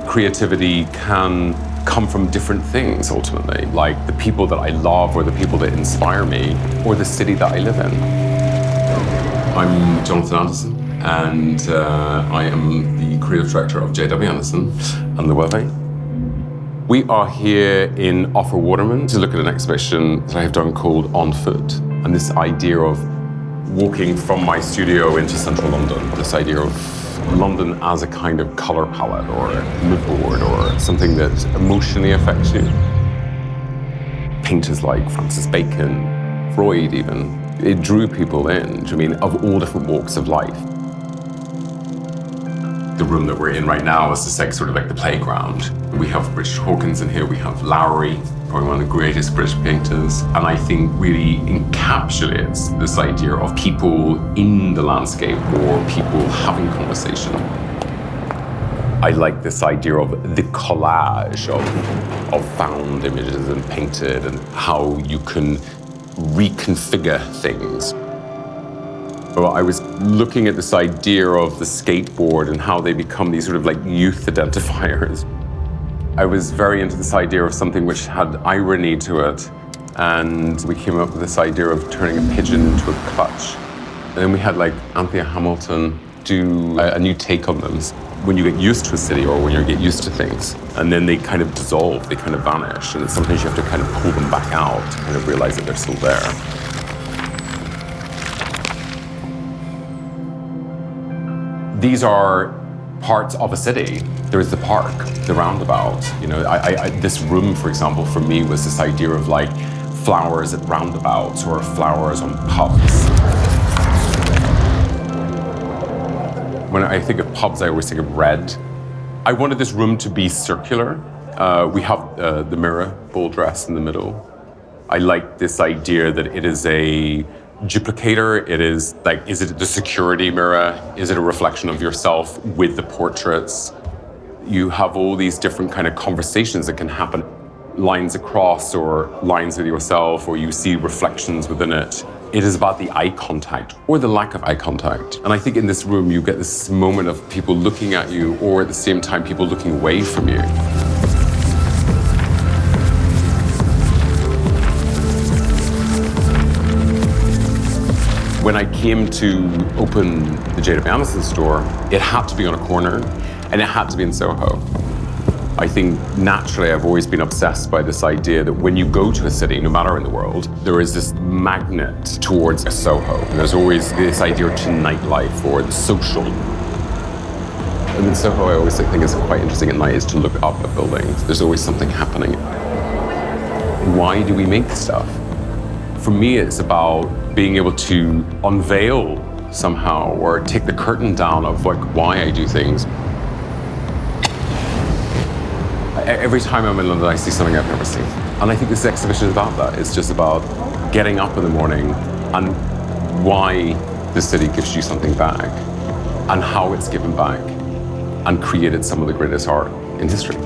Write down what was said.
creativity can come from different things, ultimately, like the people that I love or the people that inspire me or the city that I live in. I'm Jonathan Anderson, and I am the creative director of J.W. Anderson and the Wave. We are here in Offer Waterman to look at an exhibition that I have done called On Foot, and this idea of walking from my studio into central London, this idea of London as a kind of color palette or mood board or something that emotionally affects you. Painters like Francis Bacon, Freud even, it drew people in, I mean, of all different walks of life. The room that we're in right now is just like sort of like the playground. We have Richard Hawkins in here, we have Lowry, probably one of the greatest British painters, and I think really encapsulates this idea of people in the landscape or people having conversation. I like this idea of the collage of found images and painted and how you can reconfigure things. Well, I was looking at this idea of the skateboard and how they become these sort of like youth identifiers. I was very into this idea of something which had irony to it, and we came up with this idea of turning a pigeon into a clutch. And then we had like Anthea Hamilton do a new take on them. When you get used to a city or when you get used to things, and then they kind of dissolve, they kind of vanish, and sometimes you have to kind of pull them back out to kind of realize that they're still there. These are parts of a city. There is the park, the roundabout. You know, this room, for example, for me was this idea of like flowers at roundabouts or flowers on pubs. When I think of pubs, I always think of red. I wanted this room to be circular. We have the mirror, ball dress in the middle. I like this idea that it is a duplicator. It is like, is it the security mirror? Is it a reflection of yourself with the portraits? You have all these different kind of conversations that can happen, lines across or lines with yourself, or you see reflections within it. It is about the eye contact or the lack of eye contact. And I think in this room, you get this moment of people looking at you or at the same time, people looking away from you. When I came to open the J.W. Anderson store, it had to be on a corner and it had to be in Soho. I think naturally I've always been obsessed by this idea that when you go to a city, no matter in the world, there is this magnet towards a Soho. And there's always this idea to nightlife or the social. And in Soho, I always think is quite interesting at night is to look up at buildings. There's always something happening. Why do we make stuff? For me, it's about being able to unveil somehow or take the curtain down of like why I do things. Every time I'm in London, I see something I've never seen. And I think this exhibition is about that. It's just about getting up in the morning and why the city gives you something back and how it's given back and created some of the greatest art in history.